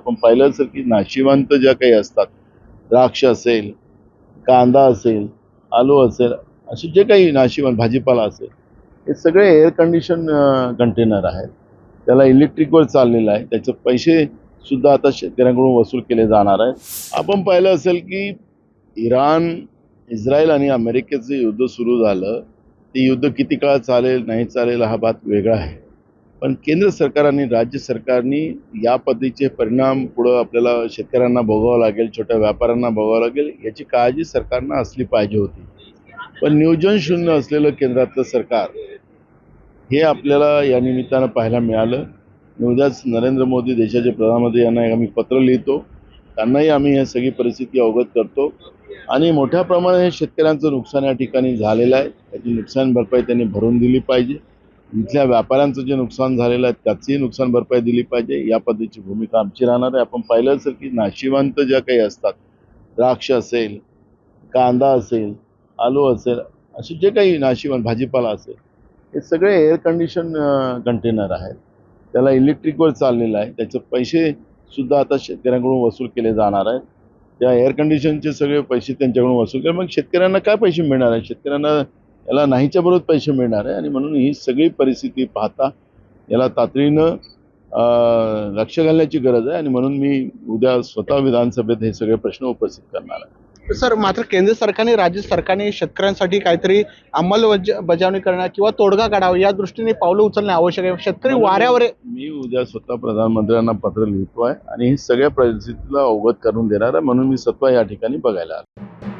आपण पाहिलं असेल की नाशिवंत ज्या काही असतात, द्राक्ष असेल, कांदा असेल, आलू असेल, असे जे काही नाशिवंत भाजीपाला असेल, हे सगळे एअर कंडिशन कंटेनर आहेत. त्याला इलेक्ट्रिकवर चाललेलं आहे. त्याचे पैसे सुद्धा आता शेतकऱ्यांकडून वसूल केले जाणार आहेत. आपण पाहिलं असेल की इराण, इस्रायल आणि अमेरिकेचं युद्ध सुरू झालं. ते युद्ध किती काळ चालेल, नाही चालेल हा बात वेगळा आहे. पण केंद्र सरकार आणि राज्य सरकारनी या पद्धतीचे परिणाम पुढं आपल्याला शेतकऱ्यांना भोगावं लागेल, छोट्या व्यापाऱ्यांना भोगावं लागेल, याची काळजी सरकारनं असली पाहिजे होती. पण नियोजन शून्य असलेलं केंद्रातलं सरकार हे आपल्याला या निमित्तानं पाहायला मिळालं. उद्याच नरेंद्र मोदी देशाचे प्रधानमंत्री यांना आम्ही पत्र लिहितो. त्यांनाही आम्ही ही सगळी परिस्थिती अवगत करतो आणि मोठ्या प्रमाणात हे शेतकऱ्यांचं नुकसान या ठिकाणी झालेलं आहे. त्याची नुकसान भरपाई त्यांनी भरून दिली पाहिजे. इथल्या व्यापाऱ्यांचं जे नुकसान झालेलं आहे त्याचीही नुकसान भरपाई दिली पाहिजे. या पद्धतीची भूमिका आमची राहणार आहे. आपण पाहिलं असेल की नाशिवंत ज्या काही असतात, द्राक्ष असेल, कांदा असेल, आलू असेल, असे जे काही नाशिवंत भाजीपाला असेल, हे सगळे एअर कंडिशन कंटेनर आहेत. त्याला इलेक्ट्रिकवर चाललेलं आहे. त्याचे पैसे सुद्धा आता शेतकऱ्यांकडून वसूल केले जाणार आहेत. त्या एअर कंडिशनचे सगळे पैसे त्यांच्याकडून वसूल केले. मग शेतकऱ्यांना काय पैसे मिळणार आहे? शेतकऱ्यांना याला नाहीच्या बरोबर पैसे मिळणार आहे आणि म्हणून ही सगळी परिस्थिती पाहता याला तातडीनं लक्ष घालण्याची गरज आहे आणि म्हणून मी उद्या स्वतः विधानसभेत हे सगळे प्रश्न उपस्थित करणार आहे. सर, मात्र केंद्र सरकारने राज्य सरकारने शेतकऱ्यांसाठी काहीतरी अंमलबजावणी करणं किंवा तोडगा काढावा या दृष्टीने पावलं उचलणे आवश्यक आहे. शेतकरी वाऱ्यावर आहे. मी उद्या स्वतः प्रधानमंत्र्यांना पत्र लिहितो आहे आणि ही सगळ्या परिस्थितीला अवगत करून देणार आहे. म्हणून मी स्वतः या ठिकाणी बघायला आलो.